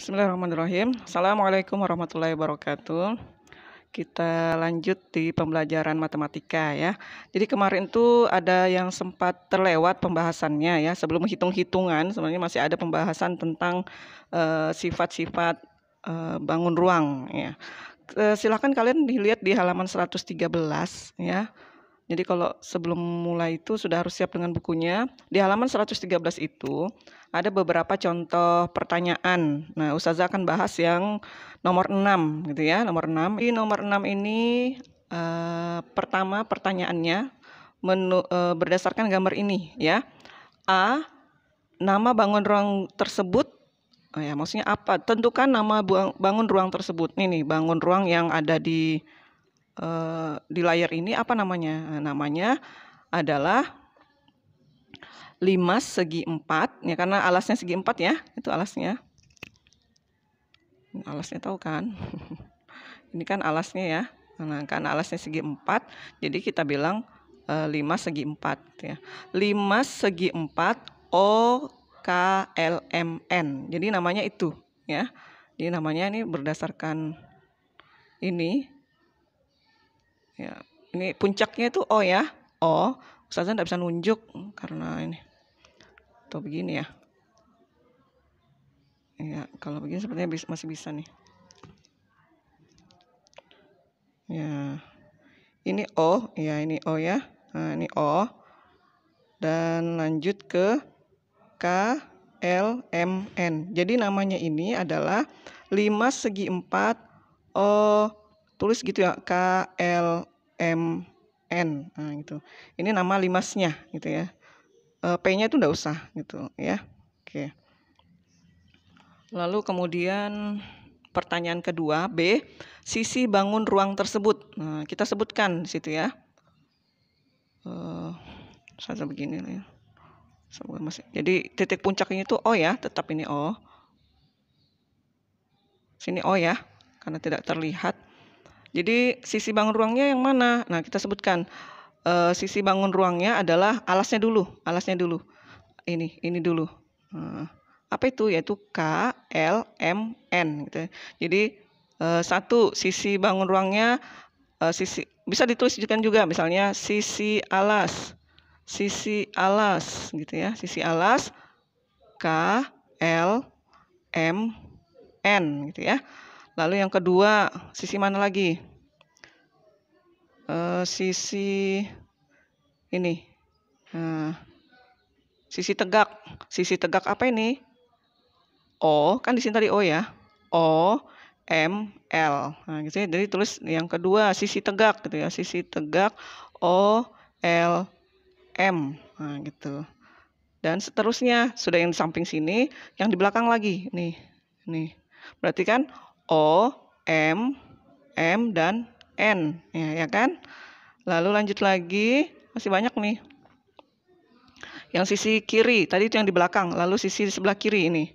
Bismillahirrahmanirrahim. Assalamualaikum warahmatullahi wabarakatuh. Kita lanjut di pembelajaran matematika ya. Jadi kemarin itu ada yang sempat terlewat pembahasannya ya. Sebelum hitung-hitungan sebenarnya masih ada pembahasan tentang sifat-sifat bangun ruang ya. Silakan kalian dilihat di halaman 113 ya. Jadi kalau sebelum mulai itu sudah harus siap dengan bukunya. Di halaman 113 itu ada beberapa contoh pertanyaan. Nah, Ustazah akan bahas yang nomor 6 gitu ya, nomor 6. Di nomor 6 ini pertama pertanyaannya berdasarkan gambar ini ya. A, nama bangun ruang tersebut ya, maksudnya apa? Tentukan nama bangun ruang tersebut. Ini nih, bangun ruang yang ada di layar ini apa namanya? Namanya adalah limas segi 4 ya, karena alasnya segi 4 ya, itu alasnya. Alasnya tahu kan? Ini kan alasnya ya. Nah, karena alasnya segi 4, jadi kita bilang limas segi 4 ya. Limas segi 4 OKLMN. Jadi namanya itu ya. Jadi namanya ini berdasarkan ini ya, ini puncaknya itu O ya, O. Ustazah tidak bisa nunjuk karena ini atau begini ya. Ya, kalau begini sepertinya masih bisa nih. Ya, ini O, ya ini O ya. Nah, ini O. Dan lanjut ke K, L, M, N. Jadi namanya ini adalah limas segi 4 O, tulis gitu ya, K, L, M, N. Nah, gitu. Ini nama limasnya gitu ya. P-nya itu enggak usah gitu ya. Oke. Lalu kemudian pertanyaan kedua, B, sisi bangun ruang tersebut. Nah, kita sebutkan di situ ya. Saya begini ya. Jadi titik puncaknya itu O ya, tetap ini O. Sini O ya, karena tidak terlihat. Jadi sisi bangun ruangnya yang mana? Nah, kita sebutkan sisi bangun ruangnya adalah alasnya dulu, ini dulu. Apa itu? Yaitu K, L, M, N gitu. Jadi satu, sisi bangun ruangnya sisi bisa dituliskan juga, misalnya sisi alas gitu ya, sisi alas K, L, M, N gitu ya. Lalu yang kedua, sisi mana lagi? Sisi ini, sisi tegak apa ini? O, kan di sini tadi O ya, O, M, L. Nah, gitu ya. Jadi tulis yang kedua sisi tegak gitu ya, sisi tegak O, L, M. Nah, gitu. Dan seterusnya, sudah yang di samping sini, yang di belakang lagi nih. Berarti kan O, M, dan N ya kan? Lalu lanjut lagi, masih banyak nih. Yang sisi kiri, tadi itu yang di belakang, lalu sisi di sebelah kiri ini.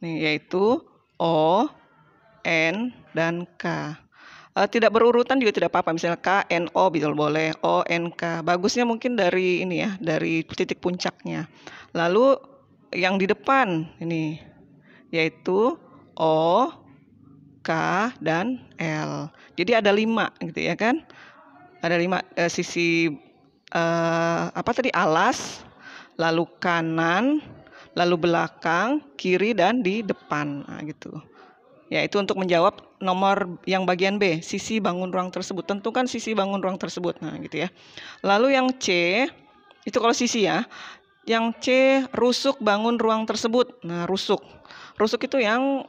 Nih, yaitu O, N, dan K. Tidak berurutan juga tidak apa-apa, misalnya K, N, O bisa boleh, O, N, K. Bagusnya mungkin dari ini ya, dari titik puncaknya. Lalu yang di depan ini, yaitu O, K, dan L. Jadi ada 5 gitu ya kan? Ada 5 sisi apa tadi, alas, lalu kanan, lalu belakang, kiri, dan di depan. Nah, gitu. Ya, itu untuk menjawab nomor yang bagian B, sisi bangun ruang tersebut. Tentukan sisi bangun ruang tersebut. Nah, gitu ya. Lalu yang C, itu kalau sisi ya. Yang C, rusuk bangun ruang tersebut. Nah, rusuk itu yang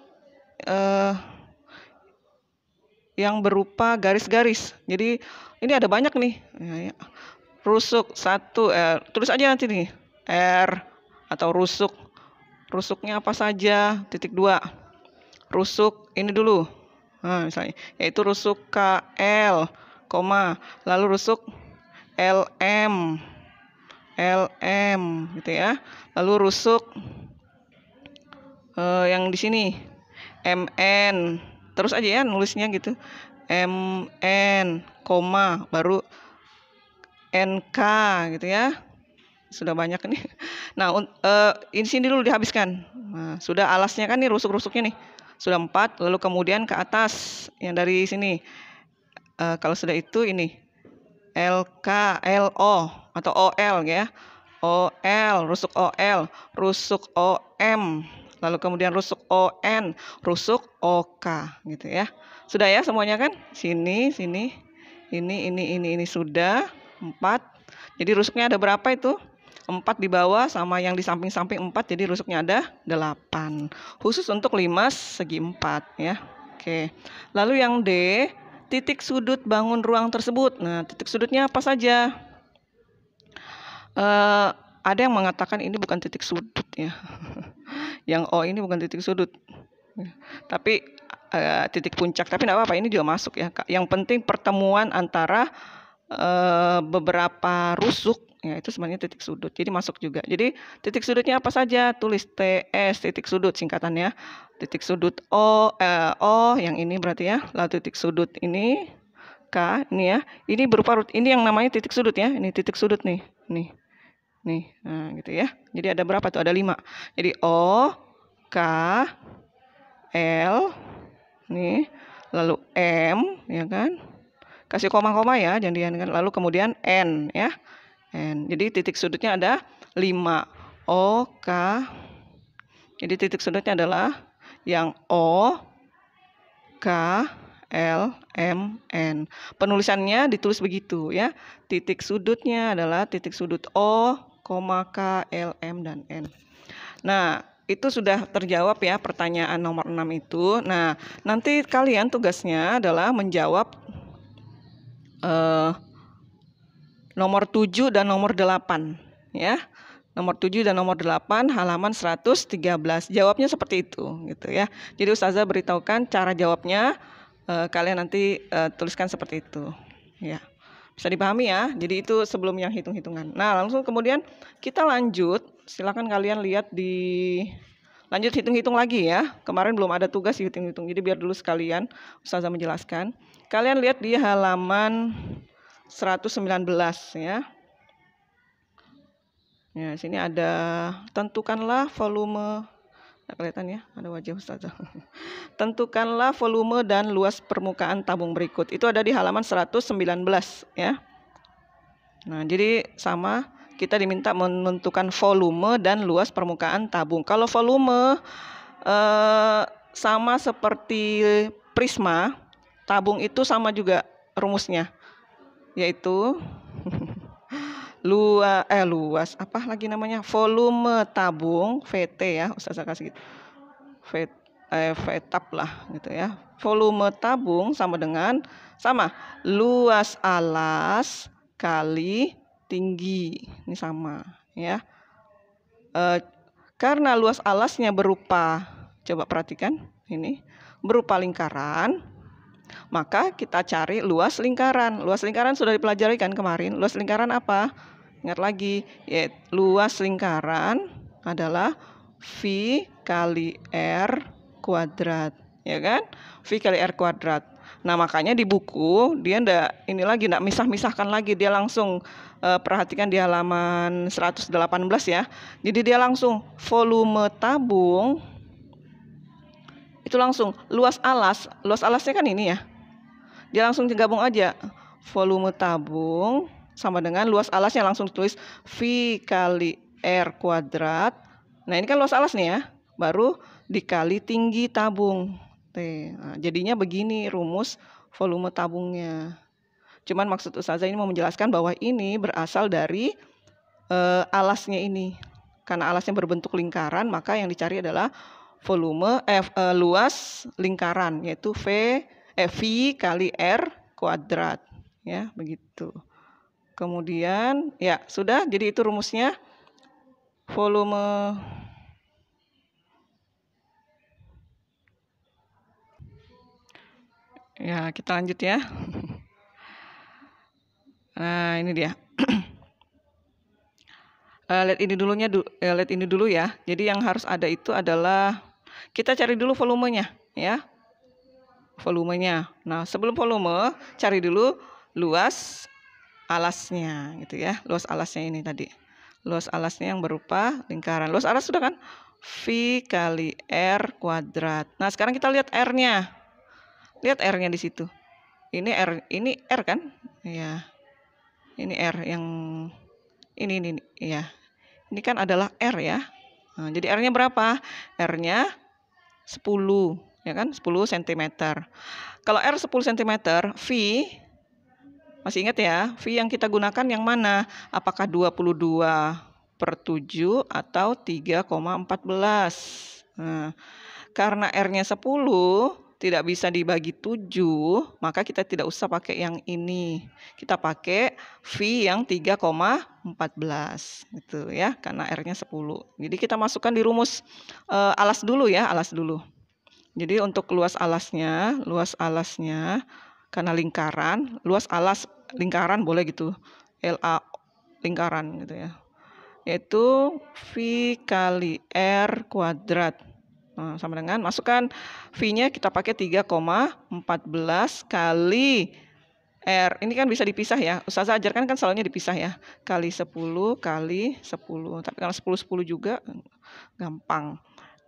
berupa garis-garis. Jadi ini ada banyak nih. Ya. Rusuk 1, tulis aja nanti nih, R atau rusuk. Rusuknya apa saja? Titik 2. Rusuk ini dulu. Nah, misalnya, yaitu rusuk KL, lalu rusuk LM gitu ya. Lalu rusuk yang di sini MN. Terus aja ya nulisnya gitu. MN, baru NK gitu ya. Sudah banyak nih. Nah, ini sini dulu dihabiskan. Nah, sudah alasnya kan nih, rusuk-rusuknya nih. Sudah 4, lalu kemudian ke atas yang dari sini. Kalau sudah itu ini LK, LO atau OL ya. OL, rusuk OL, rusuk OM, lalu kemudian rusuk ON, rusuk OK gitu ya. Sudah ya semuanya kan? Sini, ini sudah 4. Jadi rusuknya ada berapa itu? 4 di bawah sama yang di samping-samping 4, jadi rusuknya ada 8. Khusus untuk 5 segi 4 ya. Oke. Lalu yang D, titik sudut bangun ruang tersebut. Nah, titik sudutnya apa saja? Ada yang mengatakan ini bukan titik sudut ya. Yang O ini bukan titik sudut. Tapi titik puncak, tapi tidak apa-apa, ini juga masuk ya. Yang penting pertemuan antara beberapa rusuk ya, itu sebenarnya titik sudut. Jadi masuk juga. Jadi titik sudutnya apa saja? Tulis TS, titik sudut singkatannya. Titik sudut O yang ini berarti ya. Lalu titik sudut ini K ini ya. Ini berupa ini yang namanya titik sudut ya. Ini titik sudut nih. Nih, nah gitu ya. Jadi ada berapa tuh? Ada 5. Jadi O, K, L, nih, lalu M, ya kan? Kasih koma-koma ya, jangan kan. Lalu kemudian N, ya. N. Jadi titik sudutnya ada 5. O, K. Jadi titik sudutnya adalah yang O, K, L, M, N. Penulisannya ditulis begitu ya. Titik sudutnya adalah titik sudut O, K, L, M, dan N. Nah, itu sudah terjawab ya pertanyaan nomor 6 itu. Nah, nanti kalian tugasnya adalah menjawab nomor 7 dan nomor 8 ya. Nomor 7 dan nomor 8 halaman 113. Jawabnya seperti itu gitu ya. Jadi Ustazah beritahukan cara jawabnya, kalian nanti tuliskan seperti itu ya. Bisa dipahami ya. Jadi itu sebelum yang hitung-hitungan. Nah, langsung kemudian kita lanjut. Silakan kalian lihat lanjut hitung-hitung lagi ya. Kemarin belum ada tugas hitung-hitung. Jadi biar dulu sekalian Ustazah menjelaskan. Kalian lihat di halaman 119 ya. Ya, sini ada tentukanlah volume. Nggak kelihatan ya, ada wajah Ustazah. Tentukanlah volume dan luas permukaan tabung berikut. Itu ada di halaman 119 ya. Nah, jadi sama, kita diminta menentukan volume dan luas permukaan tabung. Kalau volume sama seperti prisma, tabung itu sama juga rumusnya, yaitu luas apa lagi namanya, volume tabung VT ya, Ustazah kasih gitu. VTAP lah gitu ya. Volume tabung sama dengan luas alas kali tinggi, ini sama ya. Karena luas alasnya berupa, coba perhatikan ini, berupa lingkaran, maka kita cari luas lingkaran. Luas lingkaran sudah dipelajari kan kemarin. Luas lingkaran apa? Ingat lagi, ya, luas lingkaran adalah V kali R kuadrat, ya kan? V kali R kuadrat. Nah, makanya di buku dia nggak misah-misahkan lagi, dia langsung perhatikan di halaman 118 ya. Jadi dia langsung volume tabung itu langsung luas alasnya kan ini ya. Dia langsung gabung aja. Volume tabung sama dengan luas alasnya, langsung tulis V kali R kuadrat. Nah, ini kan luas alas nih ya. Baru dikali tinggi tabung. Nah, jadinya begini rumus volume tabungnya. Cuman maksud Ustazah ini mau menjelaskan bahwa ini berasal dari alasnya ini. Karena alasnya berbentuk lingkaran, maka yang dicari adalah volume luas lingkaran, yaitu V kali R kuadrat ya, begitu. Kemudian ya sudah, jadi itu rumusnya. Volume ya, kita lanjut ya. Nah, ini dia. Lihat ini dulu ya. Jadi yang harus ada itu adalah kita cari dulu volumenya ya. Volumenya. Nah, sebelum volume cari dulu luas alasnya gitu ya. Luas alasnya ini tadi. luas alasnya yang berupa lingkaran. Luas alas sudah kan? V kali R kuadrat. Nah, sekarang kita lihat R-nya. Lihat R-nya di situ. Ini R kan? Ya. Ini R yang ini ya. Ini kan adalah R ya. Nah, jadi R-nya berapa? R-nya 10, ya kan? 10 cm. Kalau R 10 cm, V masih ingat ya? V yang kita gunakan yang mana? Apakah 22/7 atau 3,14? Nah, karena R-nya 10 tidak bisa dibagi 7, maka kita tidak usah pakai yang ini. Kita pakai V yang 3,14 gitu ya, karena R-nya 10. Jadi kita masukkan di rumus alas dulu ya, alas dulu. Jadi untuk luas alasnya karena lingkaran, luas alas lingkaran boleh gitu. LA lingkaran gitu ya. Yaitu V kali R kuadrat. Nah, sama dengan masukkan V-nya kita pakai 3,14 kali R. Ini kan bisa dipisah ya. Ustazah ajarkan kan selalunya dipisah ya. Kali 10 kali 10. Tapi kalau 10 juga gampang.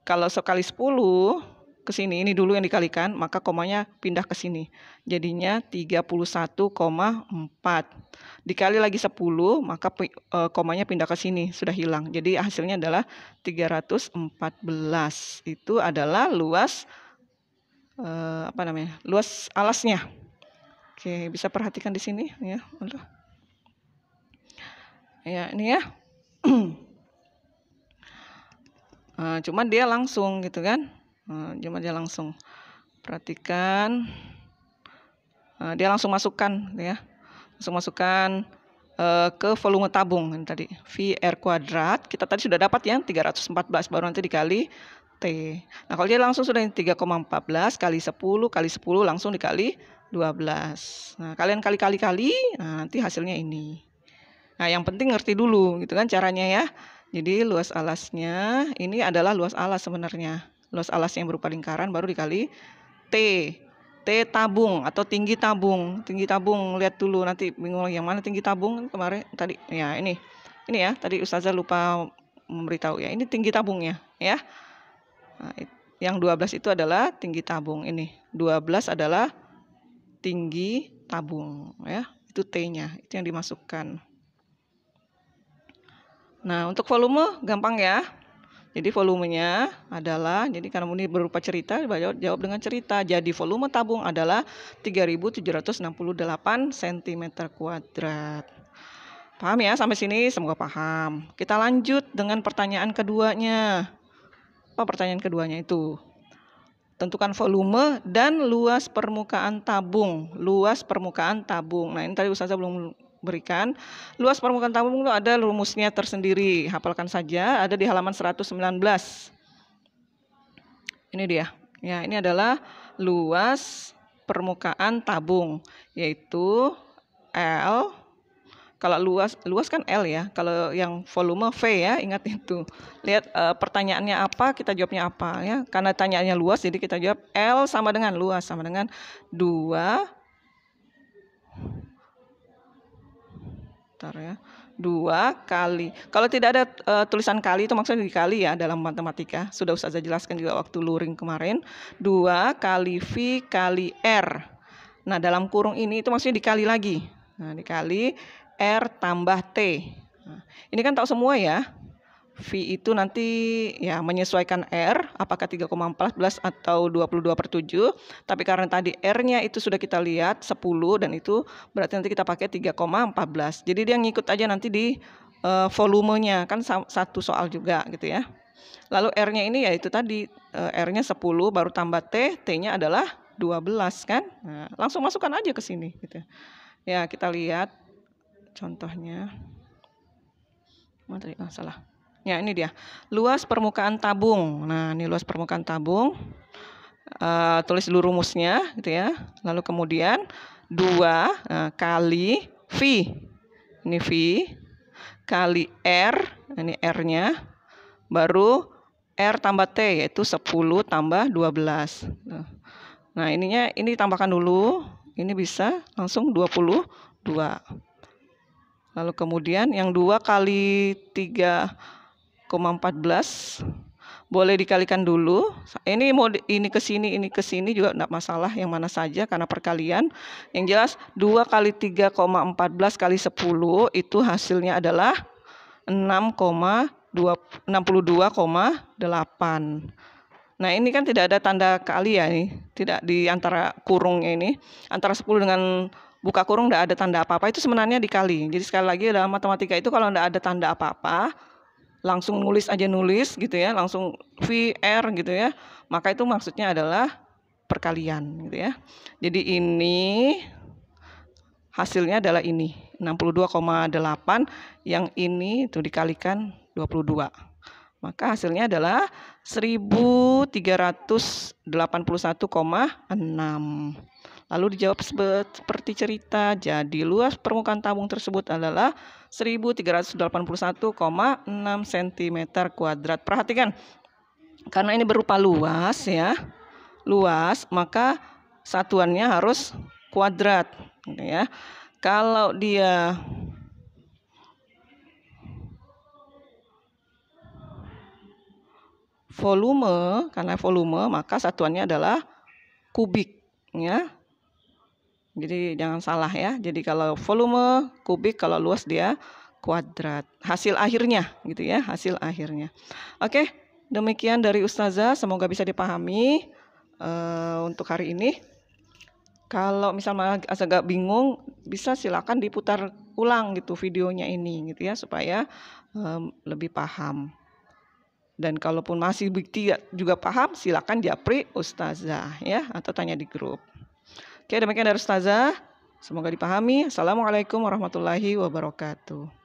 Kalau sekali 10 ke sini, ini dulu yang dikalikan, maka komanya pindah ke sini. Jadinya 31,4. Dikali lagi 10, maka komanya pindah ke sini, sudah hilang. Jadi hasilnya adalah 314. Itu adalah luas luas alasnya. Oke, bisa perhatikan di sini ya. Ya, ini ya. Cuman dia langsung gitu kan. Cuma dia langsung. Perhatikan. Dia langsung masukkan ya. Langsung masukkan ke volume tabung tadi. VR kuadrat. Kita tadi sudah dapat yang 314. Baru nanti dikali T. Nah, kalau dia langsung sudah 3,14 kali 10 kali 10 langsung dikali 12. Nah, kalian kali-kali, nah nanti hasilnya ini. Nah, yang penting ngerti dulu gitu kan caranya ya. Jadi luas alasnya ini adalah luas alas sebenarnya. Luas alas yang berupa lingkaran baru dikali T. T tabung atau tinggi tabung. Tinggi tabung lihat dulu nanti bingung yang mana tinggi tabung kemarin tadi. Ya, ini. Ini ya, tadi Ustazah lupa memberitahu ya. Ini tinggi tabungnya ya. Nah, yang 12 itu adalah tinggi tabung ini. 12 adalah tinggi tabung ya. Itu T-nya, itu yang dimasukkan. Nah, untuk volume gampang ya. Jadi volumenya adalah, jadi karena ini berupa cerita, jawab dengan cerita. Jadi volume tabung adalah 3.768 cm kuadrat. Paham ya sampai sini? Semoga paham. Kita lanjut dengan pertanyaan keduanya. Apa pertanyaan keduanya itu? Tentukan volume dan luas permukaan tabung. Luas permukaan tabung. Nah, ini tadi Ustazah belum berikan. Luas permukaan tabung itu ada rumusnya tersendiri. Hafalkan saja, ada di halaman 119. Ini dia. Ya, ini adalah luas permukaan tabung, yaitu L. Kalau luas kan L ya. Kalau yang volume V ya, ingat itu. Lihat pertanyaannya apa, kita jawabnya apa ya. Karena tanyaannya luas, jadi kita jawab L sama dengan luas sama dengan 2 kali. Kalau tidak ada tulisan kali itu maksudnya dikali ya dalam matematika. Sudah Ustazah jelaskan juga waktu luring kemarin. 2 kali V kali R. Nah, dalam kurung ini itu maksudnya dikali lagi. Nah, dikali R tambah T. Nah, ini kan tahu semua ya. V itu nanti ya menyesuaikan R, apakah 3,14 atau 22/7. Tapi karena tadi R-nya itu sudah kita lihat 10 dan itu berarti nanti kita pakai 3,14. Jadi dia ngikut aja nanti di volumenya, kan satu soal juga gitu ya. Lalu R-nya ini ya itu tadi R-nya 10 baru tambah T, T-nya adalah 12 kan. Nah, langsung masukkan aja ke sini gitu. Ya, kita lihat contohnya. Salah. Ya, ini dia. Luas permukaan tabung. Nah, ini luas permukaan tabung. Tulis dulu rumusnya gitu ya. Lalu kemudian 2 kali V. Ini V kali R, ini R-nya. Baru R tambah T yaitu 10 tambah 12. Nah, ini tambahkan dulu. Ini bisa langsung 22. Lalu kemudian yang 2 kali 3,14 boleh dikalikan dulu. Ini mau ini ke sini juga enggak masalah, yang mana saja karena perkalian. Yang jelas 2 kali 3,14 kali 10 itu hasilnya adalah 62,8. Nah, ini kan tidak ada tanda kali ya nih, tidak di antara kurungnya ini, antara 10 dengan buka kurung tidak ada tanda apa-apa, itu sebenarnya dikali. Jadi sekali lagi dalam matematika itu kalau tidak ada tanda apa-apa, langsung nulis aja gitu ya, langsung VR gitu ya, maka itu maksudnya adalah perkalian gitu ya. Jadi ini hasilnya adalah ini 62,8, yang ini itu dikalikan 22. Maka hasilnya adalah 1381,6. Lalu dijawab seperti cerita. Jadi luas permukaan tabung tersebut adalah 1381,6 cm². Perhatikan, karena ini berupa luas ya, luas, maka satuannya harus kuadrat gitu ya. Kalau dia volume, karena volume maka satuannya adalah kubik ya. Jadi jangan salah ya. Jadi kalau volume kubik, kalau luas dia kuadrat. Hasil akhirnya gitu ya, hasil akhirnya. Oke, demikian dari Ustazah, semoga bisa dipahami untuk hari ini. Kalau misalnya agak bingung, bisa silakan diputar ulang gitu videonya ini gitu ya, supaya lebih paham. Dan kalaupun masih tidak juga paham, silakan japri Ustazah ya, atau tanya di grup. Oke, demikian dari Ustazah. Semoga dipahami. Assalamualaikum warahmatullahi wabarakatuh.